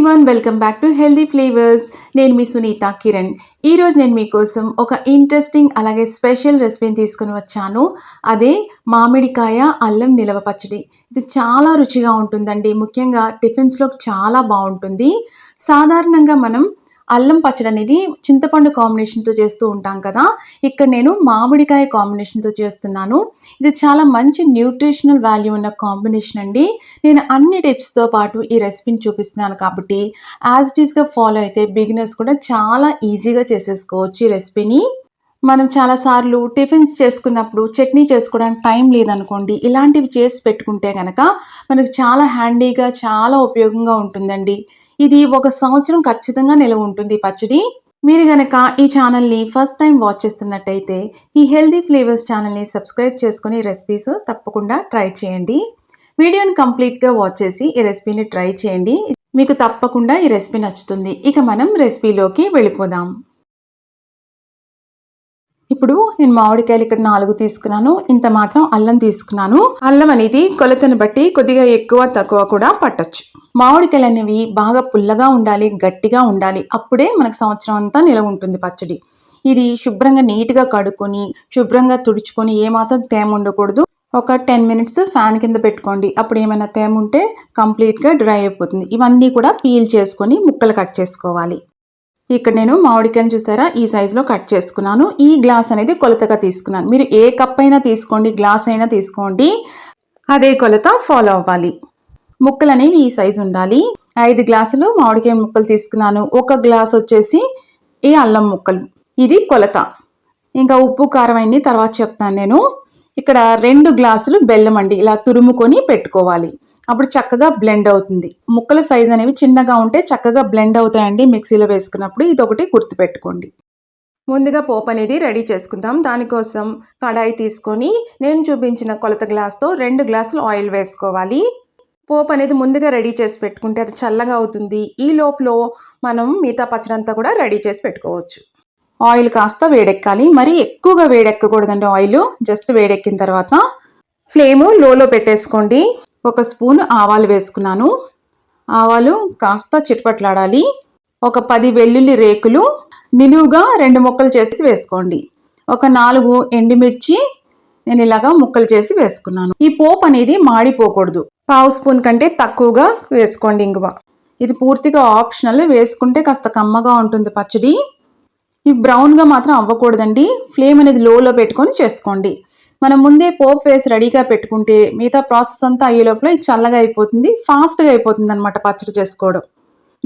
Everyone, welcome back to healthy flavours. నేను మీ సునీత కిరణ్. ఈరోజు నేను మీకోసం ఒక ఇంట్రెస్టింగ్ అలాగే స్పెషల్ రెసిపీని తీసుకుని వచ్చాను. అదే మామిడికాయ అల్లం నిలవ పచ్చడి. ఇది చాలా రుచిగా ఉంటుందండి. ముఖ్యంగా టిఫిన్స్లో చాలా బాగుంటుంది. సాధారణంగా మనం అల్లం పచ్చడి అనేది చింతపండు కాంబినేషన్తో చేస్తూ ఉంటాం కదా. ఇక్కడ నేను మామిడికాయ కాంబినేషన్తో చేస్తున్నాను. ఇది చాలా మంచి న్యూట్రిషనల్ వాల్యూ ఉన్న కాంబినేషన్ అండి. నేను అన్ని టిప్స్తో పాటు ఈ రెసిపీని చూపిస్తున్నాను కాబట్టి యాజ్ ఇట్ ఈస్గా ఫాలో అయితే బిగినర్స్ కూడా చాలా ఈజీగా చేసేసుకోవచ్చు ఈ రెసిపీని. మనం చాలాసార్లు టిఫిన్స్ చేసుకున్నప్పుడు చట్నీ చేసుకోవడానికి టైం లేదనుకోండి, ఇలాంటివి చేసి పెట్టుకుంటే కనుక మనకు చాలా హ్యాండీగా చాలా ఉపయోగంగా ఉంటుందండి. ఇది 1 సంవత్సరం ఖచ్చితంగా నిలవ ఉంటుంది ఈ పచ్చడి. మీరు గనక ఈ ఛానల్ని ఫస్ట్ టైం వాచ్ చేస్తున్నట్టయితే ఈ హెల్దీ ఫ్లేవర్స్ ఛానల్ని సబ్స్క్రైబ్ చేసుకుని రెసిపీస్ తప్పకుండా ట్రై చేయండి. వీడియోని కంప్లీట్గా వాచ్ చేసి ఈ రెసిపీని ట్రై చేయండి. మీకు తప్పకుండా ఈ రెసిపీ నచ్చుతుంది. ఇక మనం రెసిపీలోకి వెళ్ళిపోదాం. ఇప్పుడు నేను మామిడికాయలు ఇక్కడ 4 తీసుకున్నాను. ఇంత మాత్రం అల్లం తీసుకున్నాను. అల్లం అనేది కొలతను బట్టి కొద్దిగా ఎక్కువ తక్కువ కూడా పట్టొచ్చు. మామిడికాయలు అనేవి బాగా పుల్లగా ఉండాలి, గట్టిగా ఉండాలి. అప్పుడే మనకు సంవత్సరం అంతా నిలవ ఉంటుంది పచ్చడి. ఇది శుభ్రంగా నీట్గా కడుక్కొని శుభ్రంగా తుడుచుకొని ఏమాత్రం తేమ ఉండకూడదు. ఒక 10 మినిట్స్ ఫ్యాన్ కింద పెట్టుకోండి. అప్పుడు ఏమైనా తేమ ఉంటే కంప్లీట్గా డ్రై అయిపోతుంది. ఇవన్నీ కూడా పీల్ చేసుకొని ముక్కలు కట్ చేసుకోవాలి. ఇక్కడ నేను మామిడికాయలు చూసారా, ఈ సైజులో కట్ చేసుకున్నాను. ఈ గ్లాస్ అనేది కొలతగా తీసుకున్నాను. మీరు ఏ కప్ అయినా తీసుకోండి, గ్లాస్ అయినా తీసుకోండి, అదే కొలత ఫాలో అవ్వాలి. ముక్కలు అనేవి ఈ సైజు ఉండాలి. 5 గ్లాసులు మామిడికాయ ముక్కలు తీసుకున్నాను. 1 గ్లాస్ వచ్చేసి ఈ అల్లం ముక్కలు. ఇది కొలత. ఇంకా ఉప్పు కారం అన్ని తర్వాత చెప్తాను నేను. ఇక్కడ 2 గ్లాసులు బెల్లం అండి, ఇలా తురుముకొని పెట్టుకోవాలి. అప్పుడు చక్కగా బ్లెండ్ అవుతుంది. ముక్కల సైజ్ అనేవి చిన్నగా ఉంటే చక్కగా బ్లెండ్ అవుతాయండి మిక్సీలో వేసుకున్నప్పుడు. ఇదొకటి గుర్తుపెట్టుకోండి. ముందుగా పోపు అనేది రెడీ చేసుకుందాం. దానికోసం కడాయి తీసుకొని నేను చూపించిన కొలత గ్లాస్తో 2 గ్లాసులు ఆయిల్ వేసుకోవాలి. పోపు అనేది ముందుగా రెడీ చేసి పెట్టుకుంటే అది చల్లగా అవుతుంది. ఈ లోపల మనం మిగతా పచ్చడి అంతా కూడా రెడీ చేసి పెట్టుకోవచ్చు. ఆయిల్ కాస్త వేడెక్కాలి. మరీ ఎక్కువగా వేడెక్కకూడదండి. ఆయిల్ జస్ట్ వేడెక్కిన తర్వాత ఫ్లేమ్ లోలో పెట్టేసుకోండి. 1 స్పూన్ ఆవాలు వేసుకున్నాను. ఆవాలు కాస్త చిటపట్లాడాలి. ఒక 10 వెల్లుల్లి రేకులు నిలువుగా 2 ముక్కలు చేసి వేసుకోండి. ఒక 4 ఎండుమిర్చి నేను ఇలాగా ముక్కలు చేసి వేసుకున్నాను. ఈ పోపు అనేది మాడిపోకూడదు. 1/2 స్పూన్ కంటే తక్కువగా వేసుకోండి ఇంగువ. ఇది పూర్తిగా ఆప్షనల్. వేసుకుంటే కాస్త కమ్మగా ఉంటుంది పచ్చడి. ఇవి బ్రౌన్గా మాత్రం అవ్వకూడదండి. ఫ్లేమ్ అనేది లోలో పెట్టుకొని చేసుకోండి. మనం ముందే పోపు వేసి రెడీగా పెట్టుకుంటే మిగతా ప్రాసెస్ అంతా అయ్యే లోపల ఇది చల్లగా అయిపోతుంది, ఫాస్ట్గా అయిపోతుంది అనమాట పచ్చడి చేసుకోవడం.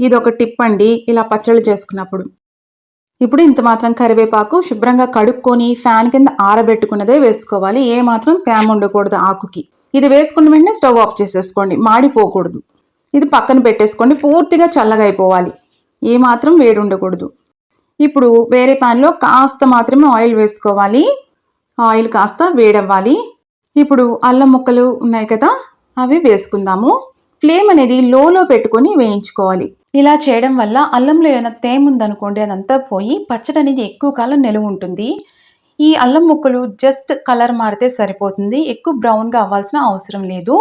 ఇది ఒక టిప్ అండి ఇలా పచ్చళ్ళు చేసుకున్నప్పుడు. ఇప్పుడు ఇంత మాత్రం కరివేపాకు శుభ్రంగా కడుక్కొని ఫ్యాన్ కింద ఆరబెట్టుకున్నదే వేసుకోవాలి. ఏ మాత్రం తేమ ఉండకూడదు ఆకుకి. ఇది వేసుకున్న వెంటనే స్టవ్ ఆఫ్ చేసేసుకోండి, మాడిపోకూడదు. ఇది పక్కన పెట్టేసుకోండి. పూర్తిగా చల్లగా అయిపోవాలి, ఏ మాత్రం వేడి ఉండకూడదు. ఇప్పుడు వేరే ప్యాన్లో కాస్త మాత్రమే ఆయిల్ వేసుకోవాలి. ఆయిల్ కాస్త వేడవ్వాలి. ఇప్పుడు అల్లం ముక్కలు ఉన్నాయి కదా, అవి వేసుకుందాము. ఫ్లేమ్ అనేది లోలో పెట్టుకొని వేయించుకోవాలి. ఇలా చేయడం వల్ల అల్లంలో ఏమైనా తేమ ఉందనుకోండి అదంతా పోయి పచ్చడి అనేది ఎక్కువ కాలం నిలువ ఉంటుంది. ఈ అల్లం ముక్కలు జస్ట్ కలర్ మారితే సరిపోతుంది. ఎక్కువ బ్రౌన్గా అవ్వాల్సిన అవసరం లేదు.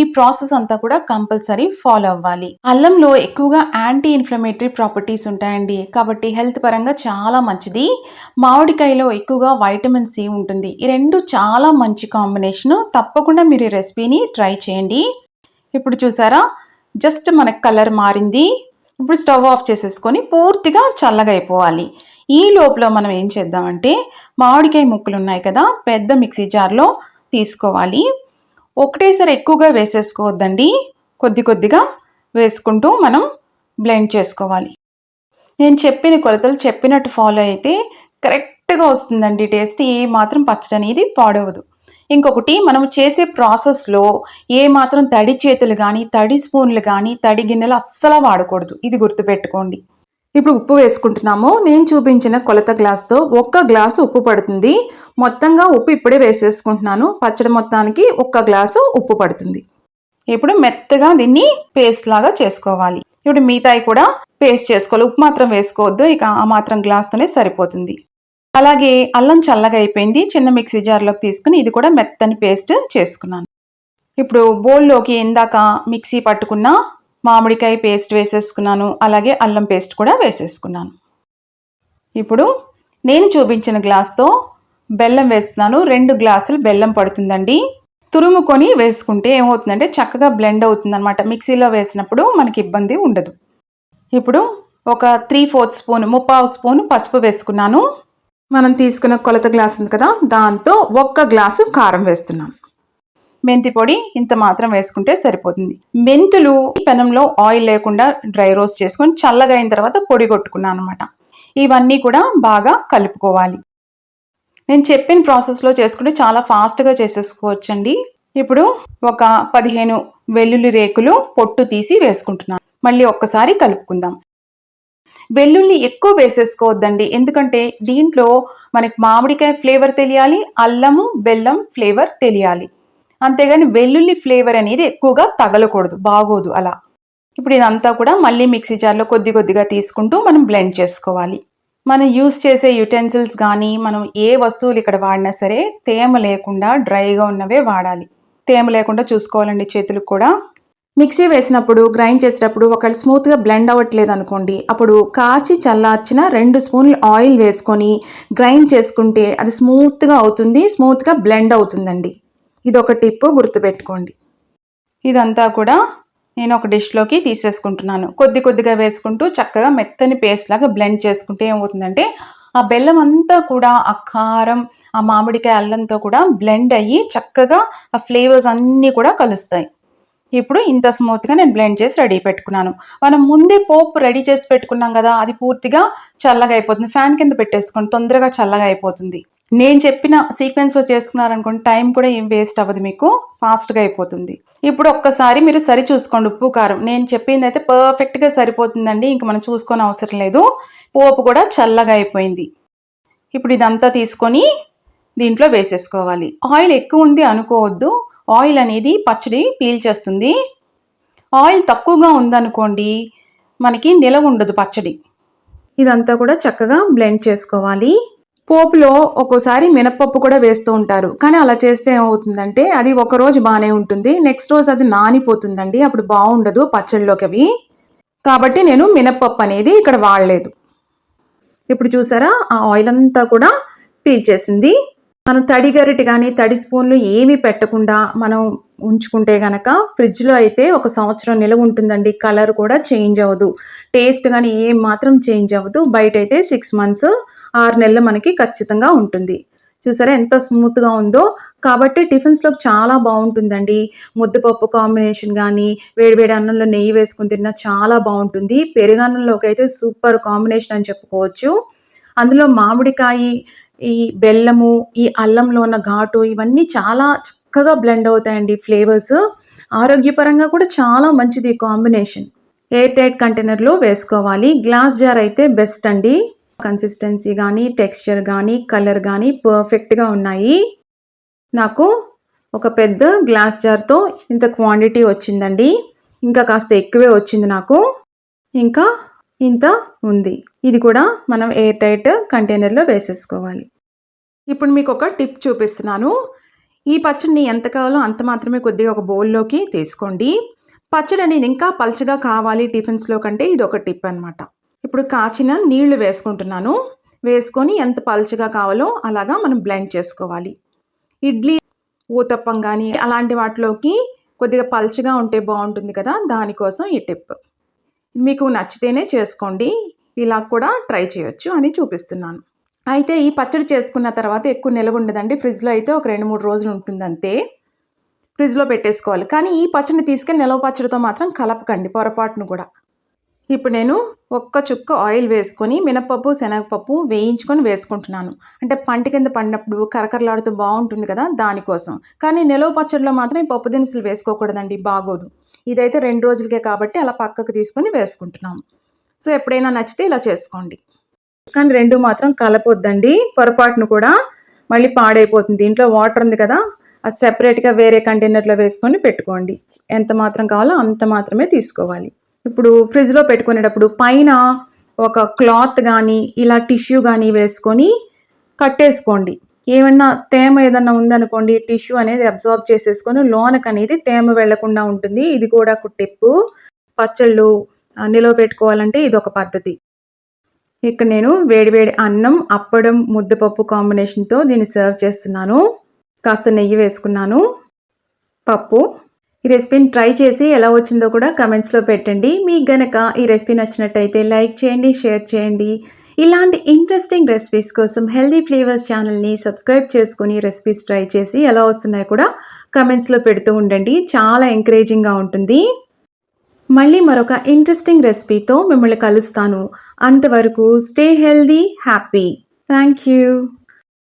ఈ ప్రాసెస్ అంతా కూడా కంపల్సరీ ఫాలో అవ్వాలి. అల్లంలో ఎక్కువగా యాంటీ ఇన్ఫ్లమేటరీ ప్రాపర్టీస్ ఉంటాయండి, కాబట్టి హెల్త్ పరంగా చాలా మంచిది. మామిడికాయలో ఎక్కువగా వైటమిన్ సి ఉంటుంది. ఈ 2 చాలా మంచి కాంబినేషను. తప్పకుండా మీరు ఈ రెసిపీని ట్రై చేయండి. ఇప్పుడు చూసారా, జస్ట్ మనకు కలర్ మారింది. ఇప్పుడు స్టవ్ ఆఫ్ చేసేసుకొని పూర్తిగా చల్లగా అయిపోవాలి. ఈ లోపల మనం ఏం చేద్దామంటే మామిడికాయ ముక్కలు ఉన్నాయి కదా, పెద్ద మిక్సీ జార్లో తీసుకోవాలి. ఒకటేసారి ఎక్కువగా వేసేసుకోవద్దండి, కొద్ది కొద్దిగా వేసుకుంటూ మనం బ్లెండ్ చేసుకోవాలి. నేను చెప్పిన కొలతలు చెప్పినట్టు ఫాలో అయితే కరెక్ట్గా వస్తుందండి టేస్ట్. ఏ మాత్రం పచ్చడి అనేది పాడవదు. ఇంకొకటి, మనం చేసే ప్రాసెస్లో ఏ మాత్రం తడి చేతులు కానీ తడి స్పూన్లు కానీ తడి గిన్నెలు అస్సలు వాడకూడదు. ఇది గుర్తుపెట్టుకోండి. ఇప్పుడు ఉప్పు వేసుకుంటున్నాము. నేను చూపించిన కొలత గ్లాస్తో 1 గ్లాసు ఉప్పు పడుతుంది. మొత్తంగా ఉప్పు ఇప్పుడే వేసేసుకుంటున్నాను. పచ్చడి మొత్తానికి 1 గ్లాసు ఉప్పు పడుతుంది. ఇప్పుడు మెత్తగా దీన్ని పేస్ట్ లాగా చేసుకోవాలి. ఇప్పుడు మిగతాయి కూడా పేస్ట్ చేసుకోవాలి. ఉప్పు మాత్రం వేసుకోవద్దు, ఇక ఆ మాత్రం గ్లాస్తోనే సరిపోతుంది. అలాగే అల్లం చల్లగా అయిపోయింది. చిన్న మిక్సీ జార్లోకి తీసుకుని ఇది కూడా మెత్తని పేస్ట్ చేసుకున్నాను. ఇప్పుడు బౌల్లోకి ఇందాక మిక్సీ పట్టుకున్న మామిడికాయ పేస్ట్ వేసేసుకున్నాను, అలాగే అల్లం పేస్ట్ కూడా వేసేసుకున్నాను. ఇప్పుడు నేను చూపించిన గ్లాస్తో బెల్లం వేస్తున్నాను. 2 గ్లాసులు బెల్లం పడుతుందండి. తురుముకొని వేసుకుంటే ఏమవుతుందంటే చక్కగా బ్లెండ్ అవుతుందన్నమాట. మిక్సీలో వేసినప్పుడు మనకి ఇబ్బంది ఉండదు. ఇప్పుడు ఒక 3/4 స్పూన్, 3/4 స్పూన్ పసుపు వేసుకున్నాను. మనం తీసుకున్న కొలత గ్లాస్ ఉంది కదా, దాంతో 1 గ్లాసు కారం వేస్తున్నాను. మెంతి పొడి ఇంత మాత్రం వేసుకుంటే సరిపోతుంది. మెంతులు పెనంలో ఆయిల్ లేకుండా డ్రై రోస్ట్ చేసుకొని చల్లగా అయిన తర్వాత పొడి కొట్టుకున్నాను అనమాట. ఇవన్నీ కూడా బాగా కలుపుకోవాలి. నేను చెప్పిన ప్రాసెస్లో చేసుకుంటే చాలా ఫాస్ట్గా చేసేసుకోవచ్చండి. ఇప్పుడు ఒక 15 వెల్లుల్లి రేకులు పొట్టు తీసి వేసుకుంటున్నాను. మళ్ళీ ఒక్కసారి కలుపుకుందాం. వెల్లుల్లి ఎక్కువ వేసేసుకోవద్దండి, ఎందుకంటే దీంట్లో మనకి మామిడికాయ ఫ్లేవర్ తెలియాలి, అల్లము బెల్లం ఫ్లేవర్ తెలియాలి. అంతేగాని వెల్లుల్లి ఫ్లేవర్ అనేది ఎక్కువగా తగలకూడదు, బాగోదు అలా. ఇప్పుడు ఇదంతా కూడా మళ్ళీ మిక్సీ జార్లో కొద్ది కొద్దిగా తీసుకుంటూ మనం బ్లెండ్ చేసుకోవాలి. మనం యూస్ చేసే యుటెన్సిల్స్ కానీ మనం ఏ వస్తువులు ఇక్కడ వాడినా సరే తేమ లేకుండా డ్రైగా ఉన్నవే వాడాలి. తేమ లేకుండా చూసుకోవాలండి చేతులకు కూడా. మిక్సీ వేసినప్పుడు గ్రైండ్ చేసేటప్పుడు ఒకవేళ స్మూత్గా బ్లెండ్ అవ్వట్లేదు అనుకోండి, అప్పుడు కాచి చల్లార్చిన 2 స్పూన్లు ఆయిల్ వేసుకొని గ్రైండ్ చేసుకుంటే అది స్మూత్గా అవుతుంది, స్మూత్గా బ్లెండ్ అవుతుందండి. ఇది ఒక టిప్ గుర్తుపెట్టుకోండి. ఇదంతా కూడా నేను ఒక డిష్లోకి తీసేసుకుంటున్నాను. కొద్ది కొద్దిగా వేసుకుంటూ చక్కగా మెత్తని పేస్ట్ లాగా బ్లెండ్ చేసుకుంటే ఏమవుతుందంటే ఆ బెల్లం అంతా కూడా ఆ కారం, ఆ మామిడికాయ అల్లంతో కూడా బ్లెండ్ అయ్యి చక్కగా ఆ ఫ్లేవర్స్ అన్నీ కూడా కలుస్తాయి. ఇప్పుడు ఇంత స్మూత్గా నేను బ్లెండ్ చేసి రెడీ పెట్టుకున్నాను. మనం ముందే పోపు రెడీ చేసి పెట్టుకున్నాం కదా, అది పూర్తిగా చల్లగా అయిపోతుంది. ఫ్యాన్ కింద పెట్టేసుకోండి, తొందరగా చల్లగా అయిపోతుంది. నేను చెప్పిన సీక్వెన్స్లో చేసుకున్నారనుకోండి, టైం కూడా ఏం వేస్ట్ అవ్వదు, మీకు ఫాస్ట్గా అయిపోతుంది. ఇప్పుడు ఒక్కసారి మీరు సరి చూసుకోండి ఉప్పు కారం. నేను చెప్పింది అయితే పర్ఫెక్ట్గా సరిపోతుందండి, ఇంక మనం చూసుకొని అవసరం లేదు. పోపు కూడా చల్లగా అయిపోయింది. ఇప్పుడు ఇదంతా తీసుకొని దీంట్లో వేసేసుకోవాలి. ఆయిల్ ఎక్కువ ఉంది అనుకోవద్దు, ఆయిల్ అనేది పచ్చడి పీల్చేస్తుంది. ఆయిల్ తక్కువగా ఉందనుకోండి మనకి నిలవ ఉండదు పచ్చడి. ఇదంతా కూడా చక్కగా బ్లెండ్ చేసుకోవాలి. పోపులో ఒక్కోసారి మినపప్పు కూడా వేస్తూ ఉంటారు, కానీ అలా చేస్తే ఏమవుతుందంటే అది ఒక రోజు బాగానే ఉంటుంది, నెక్స్ట్ రోజు అది నానిపోతుందండి, అప్పుడు బాగుండదు పచ్చడిలోకి అవి. కాబట్టి నేను మినపప్పు అనేది ఇక్కడ వాడలేదు. ఇప్పుడు చూసారా ఆ ఆయిల్ అంతా కూడా పీల్చేసింది. మనం తడి గరిటె కానీ తడి స్పూన్లు ఏమీ పెట్టకుండా మనం ఉంచుకుంటే కనుక ఫ్రిడ్జ్లో అయితే 1 సంవత్సరం నిలవ ఉంటుందండి. కలర్ కూడా చేంజ్ అవ్వదు, టేస్ట్ కానీ ఏం మాత్రం చేంజ్ అవ్వదు. బయట అయితే 6 మంత్స్ 6 నెలలు మనకి ఖచ్చితంగా ఉంటుంది. చూసారా ఎంత స్మూత్గా ఉందో. కాబట్టి టిఫిన్స్లోకి చాలా బాగుంటుందండి. ముద్దపప్పు కాంబినేషన్ కానీ వేడివేడి అన్నంలో నెయ్యి వేసుకుని తిన్నా చాలా బాగుంటుంది. పెరుగన్నంలోకి అయితే సూపర్ కాంబినేషన్ అని చెప్పుకోవచ్చు. అందులో మామిడికాయ, ఈ బెల్లము, ఈ అల్లంలో ఉన్న ఘాటు ఇవన్నీ చాలా చక్కగా బ్లెండ్ అవుతాయండి ఫ్లేవర్స్. ఆరోగ్యపరంగా కూడా చాలా మంచిది కాంబినేషన్. ఎయిర్ టైట్ కంటైనర్లో వేసుకోవాలి. గ్లాస్ జార్ అయితే బెస్ట్ అండి. కన్సిస్టెన్సీ కానీ టెక్స్చర్ కానీ కలర్ కానీ పర్ఫెక్ట్గా ఉన్నాయి. నాకు ఒక పెద్ద గ్లాస్ జార్తో ఇంత క్వాంటిటీ వచ్చిందండి, ఇంకా కాస్త ఎక్కువే వచ్చింది నాకు, ఇంకా ఇంత ఉంది. ఇది కూడా మనం ఎయిర్ టైట్ కంటైనర్లో వేసేసుకోవాలి. ఇప్పుడు మీకు ఒక టిప్ చూపిస్తున్నాను. ఈ పచ్చడిని ఎంత కావాలో అంత మాత్రమే కొద్దిగా ఒక బౌల్లోకి తీసుకోండి. పచ్చడి అనేది ఇంకా పల్చగా కావాలి టిఫిన్స్లో కంటే ఇది ఒక టిప్ అనమాట. ఇప్పుడు కాచిన నీళ్లు వేసుకుంటున్నాను. వేసుకొని ఎంత పల్చగా కావాలో అలాగా మనం బ్లెండ్ చేసుకోవాలి. ఇడ్లీ, ఊతప్పం కానీ అలాంటి వాటిలోకి కొద్దిగా పల్చగా ఉంటే బాగుంటుంది కదా, దానికోసం ఈ టిప్. మీకు నచ్చితేనే చేసుకోండి, ఇలా కూడా ట్రై చేయొచ్చు అని చూపిస్తున్నాను. అయితే ఈ పచ్చడి చేసుకున్న తర్వాత ఎక్కువ నిలవ ఉండదండి, ఫ్రిడ్జ్లో అయితే ఒక 2-3 రోజులు ఉంటుంది అంతే. ఫ్రిడ్జ్లో పెట్టేసుకోవాలి. కానీ ఈ పచ్చడిని తీసుకెళ్ళి నిలవ పచ్చడితో మాత్రం కలపకండి పొరపాటును కూడా. ఇప్పుడు నేను 1 చుక్క ఆయిల్ వేసుకొని మినపప్పు శనగపప్పు వేయించుకొని వేసుకుంటున్నాను. అంటే పంట కింద పడినప్పుడు కరకరలాడుతూ బాగుంటుంది కదా, దానికోసం. కానీ నిలవ పచ్చడిలో మాత్రం ఈ పప్పు దినుసులు వేసుకోకూడదండి, బాగోదు. ఇదైతే 2 రోజులకే కాబట్టి అలా పక్కకు తీసుకొని వేసుకుంటున్నాము. సో ఎప్పుడైనా నచ్చితే ఇలా చేసుకోండి, కానీ 2 మాత్రం కలపొద్దండి పొరపాటును కూడా, మళ్ళీ పాడైపోతుంది. దీంట్లో వాటర్ ఉంది కదా, అది సెపరేట్గా వేరే కంటైనర్లో వేసుకొని పెట్టుకోండి. ఎంత మాత్రం కావాలో అంత మాత్రమే తీసుకోవాలి. ఇప్పుడు ఫ్రిడ్జ్లో పెట్టుకునేటప్పుడు పైన ఒక క్లాత్ కానీ ఇలా టిష్యూ కానీ వేసుకొని కట్టేసుకోండి. ఏమన్నా తేమ ఏదన్నా ఉందనుకోండి, టిష్యూ అనేది అబ్జార్బ్ చేసేసుకొని లోనకు అనేది తేమ వెళ్లకుండా ఉంటుంది. ఇది కూడా ఒక టిప్పు. పచ్చళ్ళు నిలవ పెట్టుకోవాలంటే ఇదొక పద్ధతి. ఇక్కడ నేను వేడివేడి అన్నం, అప్పడం, ముద్దపప్పు కాంబినేషన్‌తో దీన్ని సర్వ్ చేస్తున్నాను. కాస్త నెయ్యి వేసుకున్నాను. పప్పు. ఈ రెసిపీని ట్రై చేసి ఎలా వచ్చిందో కూడా కమెంట్స్‌లో పెట్టండి. మీకు గనక ఈ రెసిపీ నచ్చినట్టయితే లైక్ చేయండి, షేర్ చేయండి. ఇలాంటి ఇంట్రెస్టింగ్ రెసిపీస్ కోసం హెల్తీ ఫ్లేవర్స్ ఛానల్‌ని సబ్స్క్రైబ్ చేసుకొని రెసిపీస్ ట్రై చేసి ఎలా వస్తున్నాయో కూడా కమెంట్స్‌లో పెడుతూ ఉండండి. చాలా ఎంకరేజింగ్‌గా ఉంటుంది. మళ్ళీ మరొక ఇంట్రెస్టింగ్ రెసిపీతో మిమ్మల్ని కలుస్తాను. అంతవరకు stay healthy, happy. Thank you.